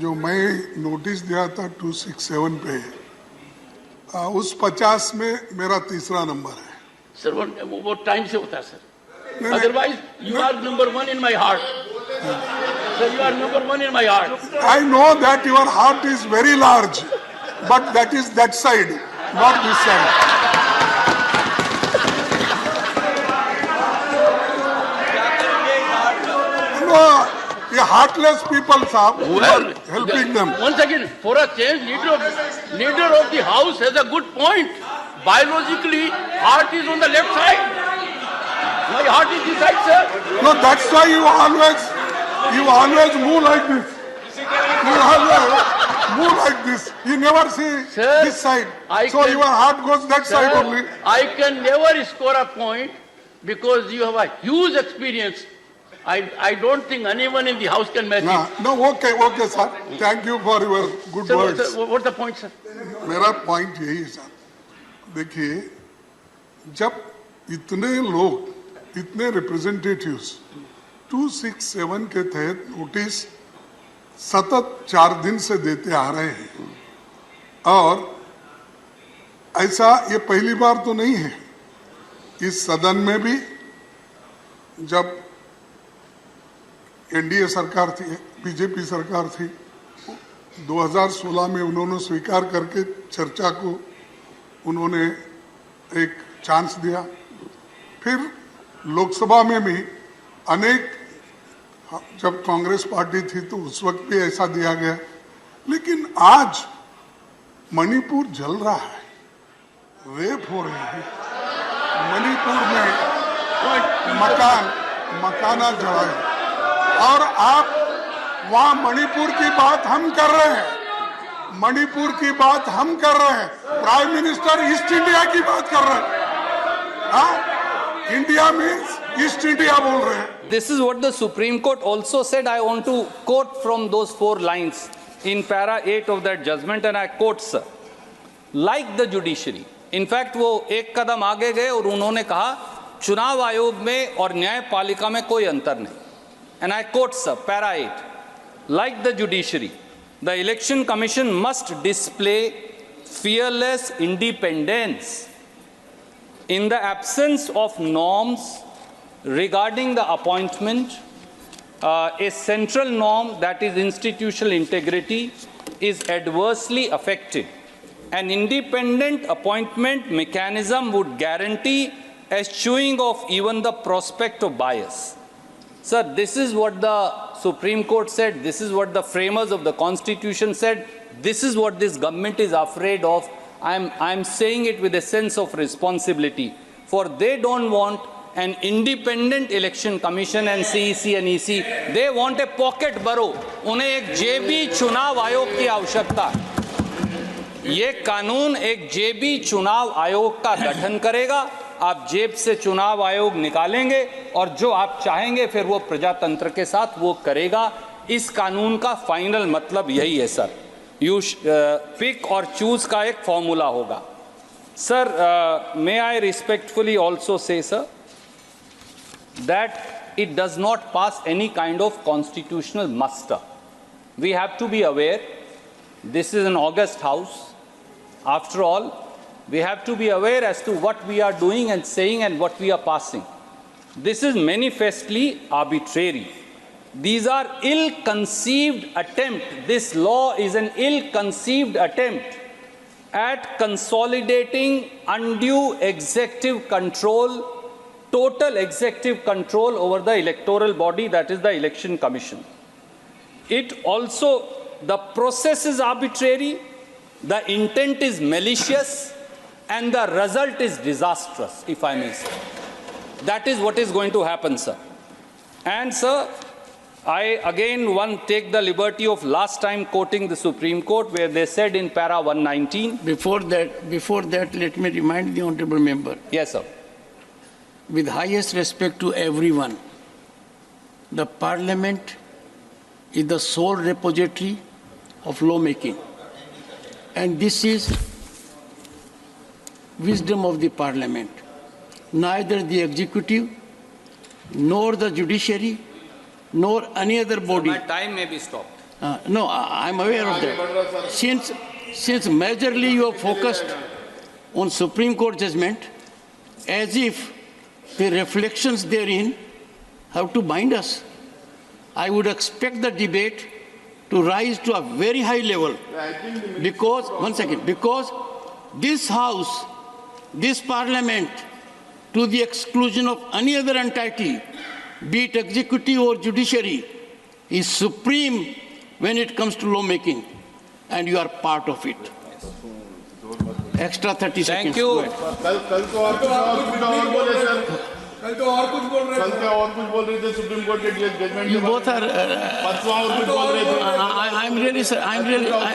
जो मैं नोटिस दिया था 267 पे, उस 50 में मेरा तीसरा नंबर है। सर वो टाइम से होता है sir, otherwise you are number 1 in my heart sir, you are number 1 in my heart. I know that your heart is very large, but that is that side, not this side. No, ये heartless people, साहब, you are helping them. Once again, for a change, leader of the house has a good point. Biologically, heart is on the left side. My heart is this side, sir. No, that's why you always move like this. You always move like this. You never see Sir, this side. So can- your heart goes that side Sir, only. I can never score a point because you have a huge experience. I don't think anyone in the house can match it. No, okay, sir. Thank you for your good Sir, words. what's the point, sir? मेरा point यही है sir, देखिए, जब इतने लोग, इतने representatives 267 के तहत नोटिस सतत 4 दिन से देते आ रहे हैं, और ऐसा ये पहली बार तो नहीं है। इस सदन में भी जब एनडीए सरकार थी, बीजेपी सरकार थी, 2016 में उन्होंने स्वीकार करके चर्चा को उन्होंने एक चांस दिया। फिर लोकसभा में भी अनेक, जब कांग्रेस पार्टी थी तो उस वक्त भी ऐसा दिया गया। लेकिन आज मणिपुर जल रहा है, रेप हो रहे हैं, मणिपुर में मकाना जला है, और आप वहां मणिपुर की बात हम कर रहे हैं, मणिपुर की बात हम कर रहे हैं, प्राइम मिनिस्टर ईस्ट इंडिया की बात कर रहे हैं। हाँ, इंडिया मीन्स ईस्ट इंडिया बोल रहे हैं। This is what the Supreme Court also said. I want to quote from those 4 lines in para 8 of that judgment, and I quote, sir, like the judiciary. In fact, वो एक कदम आगे गए और उन्होंने कहा चुनाव आयोग में और न्यायपालिका में कोई अंतर नहीं। And I quote, sir, para 8, like the judiciary, the Election Commission must display fearless independence in the absence of norms regarding the appointment. A central norm, that is institutional integrity, is adversely affected. An independent appointment mechanism would guarantee eschewing of even the prospect of bias. Sir, this is what the Supreme Court said. This is what the framers of the Constitution said. This is what this government is afraid of. I'm saying it with a sense of responsibility. For they don't want an independent election commission and CEC and EC. They want a pocket borough. उन्हें एक जेबी चुनाव आयोग की आवश्यकता है। ये कानून एक जेबी चुनाव आयोग का गठन करेगा। आप जेब से चुनाव आयोग निकालेंगे और जो आप चाहेंगे फिर वो प्रजातंत्र के साथ वो करेगा। इस कानून का फाइनल मतलब यही है सर। यू पिक और चूज का एक फॉर्मूला होगा। Sir, may I respectfully also say sir that it does not pass any kind of constitutional muster. We have to be aware, this is an august house. After all, we have to be aware as to what we are doing and saying and what we are passing. This is manifestly arbitrary. These are ill-conceived attempt. This law is an ill-conceived attempt at consolidating undue executive control, total executive control over the electoral body, that is the Election Commission. It also, the process is arbitrary, the intent is malicious, and the result is disastrous, if I may say. That is what is going to happen, sir. And, sir, I again take the liberty of last time quoting the Supreme Court where they said in para 119. Before that, let me remind the honorable member. Yes, sir. With highest respect to everyone, the Parliament is the sole repository of lawmaking. And this is wisdom of the Parliament. Neither the executive, nor the judiciary, nor any other body. My time may be stopped. No, I'm aware of that. Since majorly you are focused on Supreme Court judgment, as if the reflections therein have to bind us, I would expect the debate to rise to a very high level. Because, one second, because this House, this Parliament, to the exclusion of any other entity, be it executive or judiciary, is supreme when it comes to lawmaking, and you are part of it. Extra 30 seconds. Thank you. Go ahead. कल तो और कुछ बोले sir, कल तो और कुछ बोल रहे थे, कल क्या और कुछ बोल रहे थे सुप्रीम कोर्ट के जजमेंट You both are. परसों और कुछ बोल रहे थे.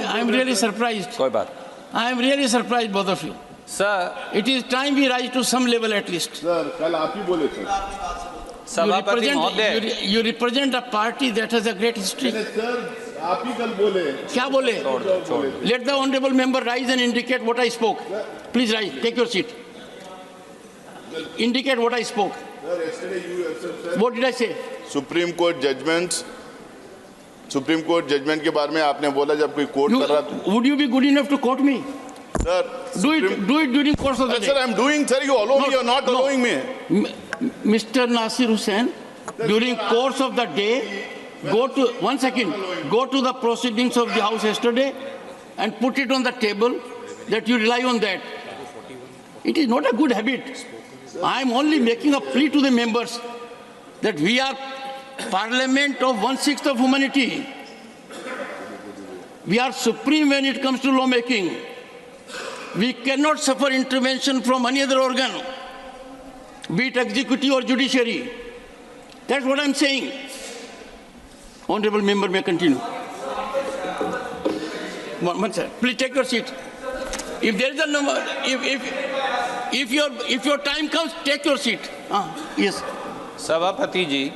I'm really surprised. कोई बात. I am really surprised, both of you. Sir, It is time we rise to some level at least. Sir कल आप ही बोले सर. सभापति महोदय. You represent a party that has a great history. Sir आप ही कल बोले. क्या बोले? Let the honorable member rise and indicate what I spoke. Please rise. Take your seat. Indicate what I spoke. Sir, yesterday you have said, What did I say? Supreme court judgement के बारे में आपने बोला जब कोई court कर रहा था. Would you be good enough to quote me? Sir Do it during course of the Sir, day. I'm doing, sir, you allow me, you're not allowing me. Mr. Nasir Hussain, during course of the day, go to the proceedings of the House yesterday and put it on the table that you rely on that. It is not a good habit. I am only making a plea to the members that we are parliament of 1/6 of humanity. We are supreme when it comes to lawmaking. We cannot suffer intervention from any other organ, be it executive or judiciary. That's what I'm saying. Honorable member may continue. One sir, please take your seat. If there is a number, if your time comes, take your seat. Yes. Sabhapati ji,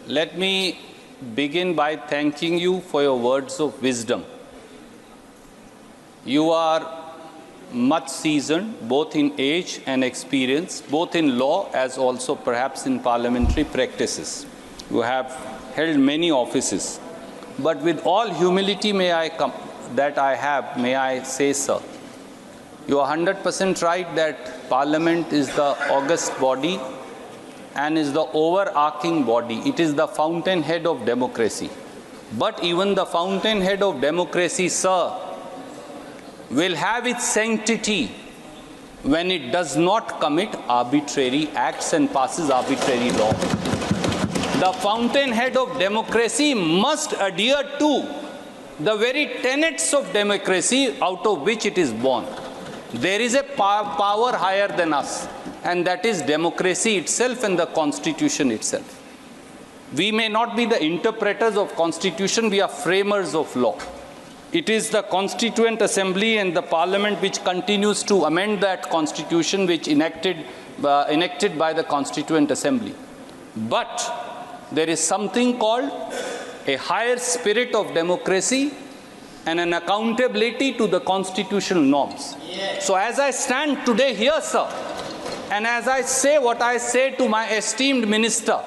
let me begin by thanking you for your words of wisdom. You are much seasoned, both in age and experience, both in law as also perhaps in parliamentary practices. You have held many offices. But with all humility may I say, sir, you are 100% right that Parliament is the august body and is the overarching body. It is the fountainhead of democracy. But even the fountainhead of democracy, sir, will have its sanctity when it does not commit arbitrary acts and passes arbitrary law. The fountainhead of democracy must adhere to the very tenets of democracy out of which it is born. There is a power higher than us, and that is democracy itself and the Constitution itself. We may not be the interpreters of Constitution, we are framers of law. It is the Constituent Assembly and the Parliament which continues to amend that Constitution which enacted by the Constituent Assembly. But there is something called a higher spirit of democracy and an accountability to the constitutional norms. So as I stand today here, sir, and as I say what I say to my esteemed minister,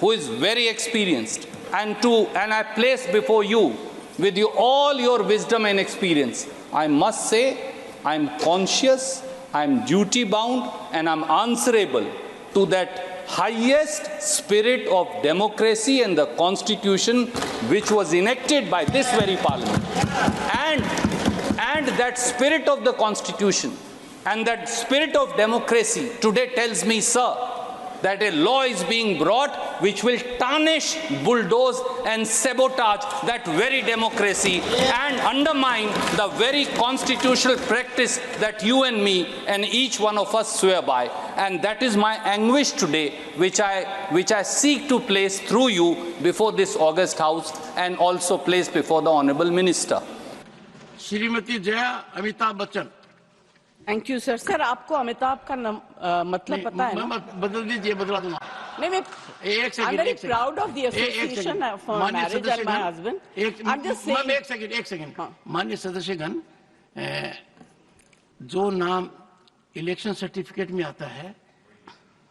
who is very experienced, and I place before you with all your wisdom and experience, I must say I am conscious, I am duty bound, and I am answerable to that highest spirit of democracy and the Constitution which was enacted by this very Parliament. And that spirit of the Constitution and that spirit of democracy today tells me, sir, that a law is being brought which will tarnish, bulldoze and sabotage that very democracy and undermine the very constitutional practice that you and me and each one of us swear by. And that is my anguish today, which I seek to place through you before this august House and also place before the Honorable Minister. Shrimati Jaya Amitabh Bachchan. Thank you sir. Sir आपको अमिताभ का मतलब पता है ना? बदल दीजिए, बदला दूंगा. नहीं, मैं I'm very proud of the association for marriage and my husband. I'm just saying. एक सेकंड. माननीय सदस्यगण, जो नाम इलेक्शन सर्टिफिकेट में आता है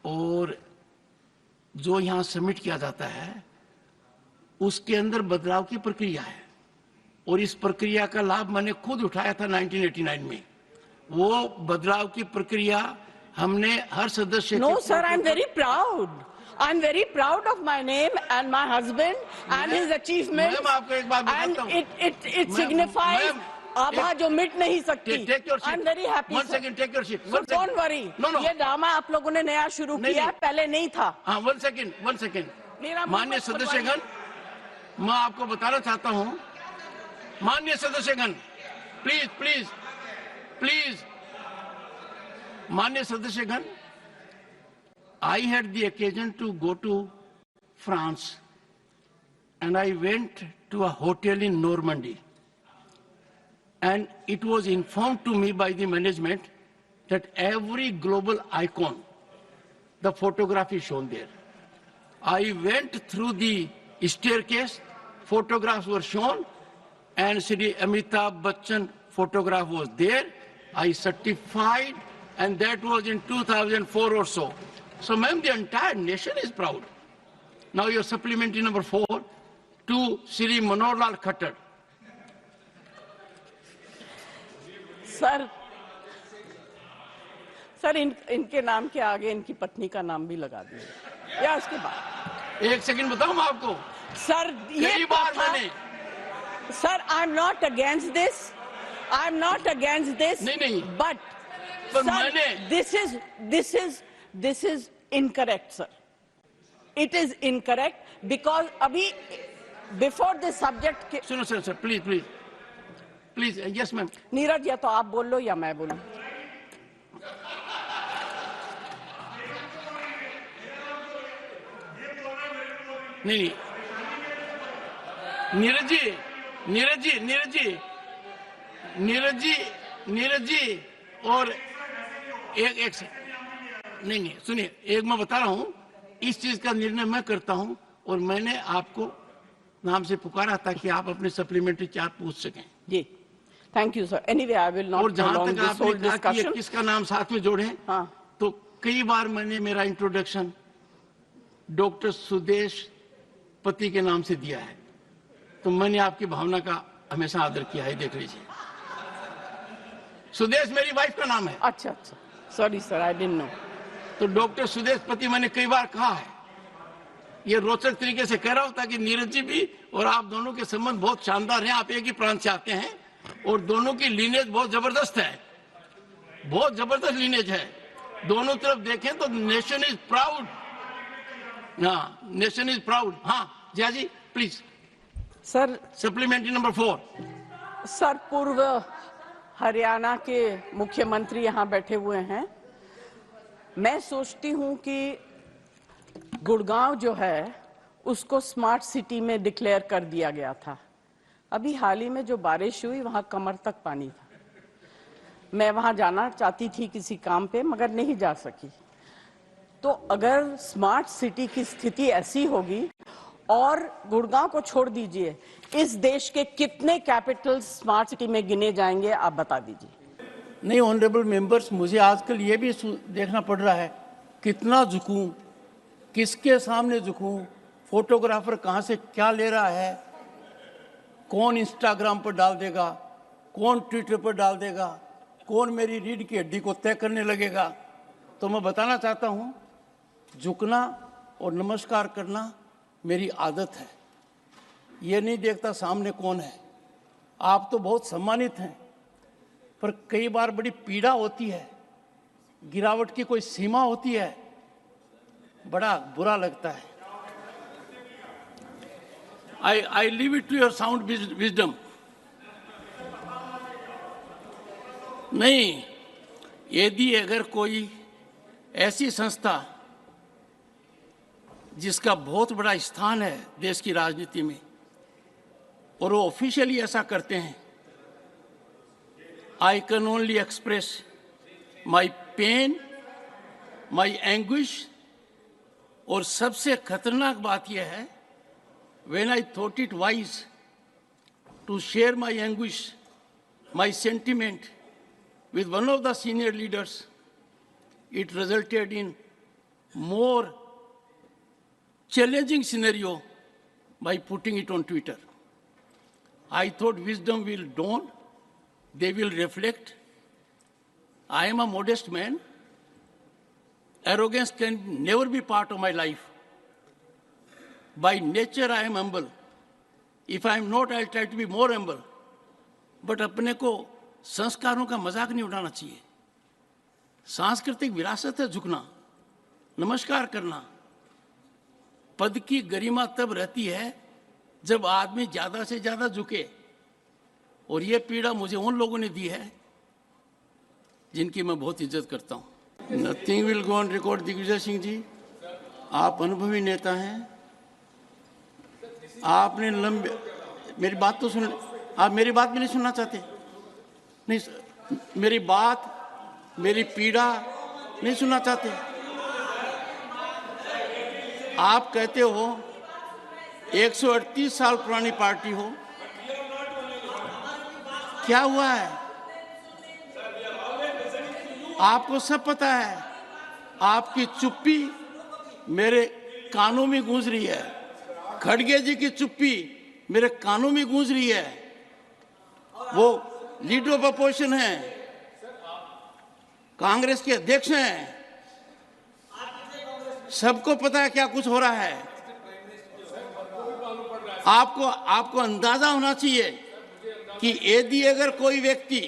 और जो यहाँ सबमिट किया जाता है, उसके अंदर बदलाव की प्रक्रिया है और इस प्रक्रिया का लाभ मैंने खुद उठाया था 1989 में। वो बदलाव की प्रक्रिया हमने हर सदस्य No, sir, I'm very proud. I'm very proud of my name and my husband and his achievements. Ma'am, आपको एक बात बताता हूं। And it signifies आभा जो मिट नहीं सकती। Take your seat. I'm very happy. One second, take your seat. So don't worry. No, no. ये ड्रामा आप लोगों ने नया शुरू किया है, पहले नहीं था। हाँ, one second. मेरा माननीय सदस्यगण, मैं आपको बताना चाहता हूं, माननीय सदस्यगण, प्लीज, माननीय सदस्यगण, I had the occasion to go to France and I went to a hotel in Normandy. And it was informed to me by the management that every global icon, the photograph is shown there. I went through the staircase, photographs were shown, and Shri Amitabh Bachchan photograph was there. I certified, and that was in 2004 or so. So, ma'am, the entire nation is proud. Now, your supplementary number 4 to Shri Manohar Lal Khattar. Sir इनके नाम के आगे इनकी पत्नी का नाम भी लगा दीजिए या उसके बाद। एक सेकंड बताऊं मैं आपको। सर ये कई बार मैंने sir I am not against this नहीं बट मैंने this is incorrect sir, it is incorrect because अभी बिफोर दिस सब्जेक्ट सुनो sir please yes ma'am. Neeraj या तो आप बोल लो या मैं बोलूं। नहीं नीरज जी और एक से नहीं सुनिए, एक मैं बता रहा हूं, इस चीज का निर्णय मैं करता हूं और मैंने आपको नाम से पुकारा ताकि आप अपने सप्लीमेंट्री चार्ट पूछ सकें। जी thank you sir. Anyway I will not और जहां तक आपने कहा कि ये डिस्कशन किसका नाम साथ में जोड़े, हाँ। तो कई बार मैंने मेरा इंट्रोडक्शन डॉक्टर सुदेश पति के नाम से दिया है, तो मैंने आपकी भावना का हमेशा आदर किया है। देख लीजिए, सुदेश मेरी वाइफ का नाम है। अच्छा sorry sir, I didn't know. तो डॉक्टर सुदेश पति मैंने कई बार कहा है। ये रोचक तरीके से कह रहा हूं ताकि नीरज जी भी और आप दोनों के संबंध बहुत शानदार हैं। आप एक ही प्रांत से आते हैं और दोनों की लीनेज बहुत जबरदस्त है, बहुत जबरदस्त लीनेज है। दोनों तरफ देखें तो नेशन इज प्राउड। हाँ, नेशन इज प्राउड। हाँ Jaya ji please. Sir supplementary number 4। Sir पूर्व हरियाणा के मुख्यमंत्री यहाँ बैठे हुए हैं। मैं सोचती हूँ कि गुड़गांव जो है उसको स्मार्ट सिटी में डिक्लेयर कर दिया गया था। अभी हाल ही में जो बारिश हुई वहां कमर तक पानी था। मैं वहां जाना चाहती थी किसी काम पे मगर नहीं जा सकी। तो अगर स्मार्ट सिटी की स्थिति ऐसी होगी, और गुड़गांव को छोड़ दीजिए, इस देश के कितने कैपिटल स्मार्ट सिटी में गिने जाएंगे आप बता दीजिए। नहीं ऑनरेबल मेंबर्स, मुझे आजकल ये भी देखना पड़ रहा है कितना झुकूं, किसके सामने झुकूं, फोटोग्राफर कहाँ से क्या ले रहा है, कौन इंस्टाग्राम पर डाल देगा, कौन ट्विटर पर डाल देगा, कौन मेरी रीढ़ की हड्डी को तय करने लगेगा। तो मैं बताना चाहता हूँ, झुकना और नमस्कार करना मेरी आदत है। ये नहीं देखता सामने कौन है। आप तो बहुत सम्मानित हैं, पर कई बार बड़ी पीड़ा होती है, गिरावट की कोई सीमा होती है, बड़ा बुरा लगता है। I leave it to your sound wisdom. नहीं, यदि अगर कोई ऐसी संस्था जिसका बहुत बड़ा स्थान है देश की राजनीति में और वो ऑफिशियली ऐसा करते हैं, I can only express my pain, my anguish, और सबसे खतरनाक बात यह है, when I thought it wise to share my anguish, my sentiment with one of the senior leaders, it resulted in more challenging scenario by putting it on Twitter. I thought wisdom will dawn, they will reflect. I am a modest man. Arrogance can never be part of my life. By nature, I am humble. If I am not, I'll try to be more humble. But अपने को संस्कारों का मजाक नहीं उड़ाना चाहिए. सांस्कृतिक विरासत है झुकना, नमस्कार करना. पद की गरिमा तब रहती है जब आदमी ज्यादा से ज्यादा झुके. और ये पीड़ा मुझे उन लोगों ने दी है जिनकी मैं बहुत इज्जत करता हूं. Nothing will go on record. Digvijay Singh ji, आप अनुभवी नेता हैं. आपने लंबे, मेरी बात तो सुन, आप मेरी बात भी नहीं सुनना चाहते. नहीं, मेरी बात, मेरी पीड़ा नहीं सुनना चाहते. आप कहते हो 138 साल पुरानी पार्टी हो. क्या हुआ है? आपको सब पता है. आपकी चुप्पी मेरे कानों में गूंज रही है. खड़गे जी की चुप्पी मेरे कानों में गूंज रही है. वो लीडर ऑफ अपोजिशन है, कांग्रेस के अध्यक्ष हैं. सबको पता है क्या कुछ हो रहा है. आपको अंदाजा होना चाहिए कि यदि अगर कोई व्यक्ति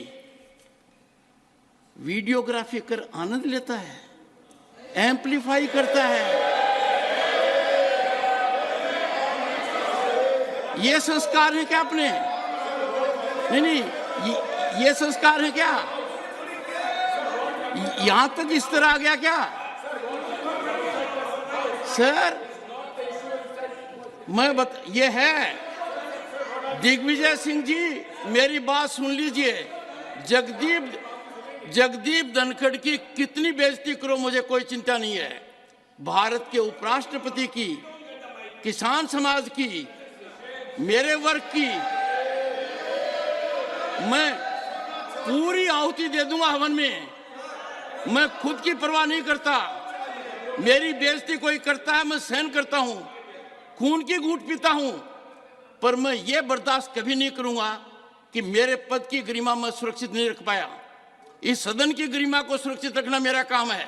वीडियोग्राफी कर आनंद लेता है, एम्पलीफाई करता है, ये संस्कार है क्या अपने? नहीं, ये संस्कार है क्या? यहां तक इस तरह आ गया क्या? सर, ये है. दिग्विजय सिंह जी, मेरी बात सुन लीजिए. जगदीप धनखड़ की कितनी बेइज्जती करो, मुझे कोई चिंता नहीं है. भारत के उपराष्ट्रपति की, किसान समाज की, मेरे वर्ग की मैं पूरी आहुति दे दूंगा हवन में. मैं खुद की परवाह नहीं करता. मेरी बेइज्जती कोई करता है, मैं सहन करता हूं, खून की घूंट पीता हूं. पर मैं ये बर्दाश्त कभी नहीं करूंगा कि मेरे पद की गरिमा मैं सुरक्षित नहीं रख पाया. इस सदन की गरिमा को सुरक्षित रखना मेरा काम है.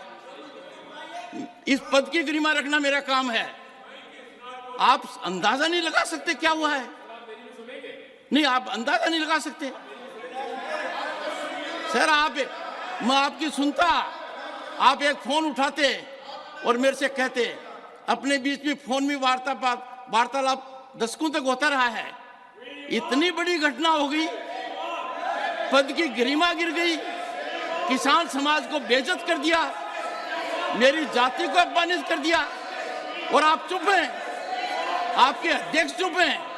इस पद की गरिमा रखना मेरा काम है. आप अंदाजा नहीं लगा सकते क्या हुआ है. नहीं, आप अंदाजा नहीं लगा सकते. सर, मैं आपकी सुनता, आप एक फोन उठाते और मेरे से कहते. अपने बीच में फोन में वार्तालाप दशकों तक होता रहा है. इतनी बड़ी घटना हो गई, पद की गरिमा गिर गई, किसान समाज को बेइज्जत कर दिया, मेरी जाति को अपमानित कर दिया, और आप चुप हैं. आपके अध्यक्ष चुप हैं.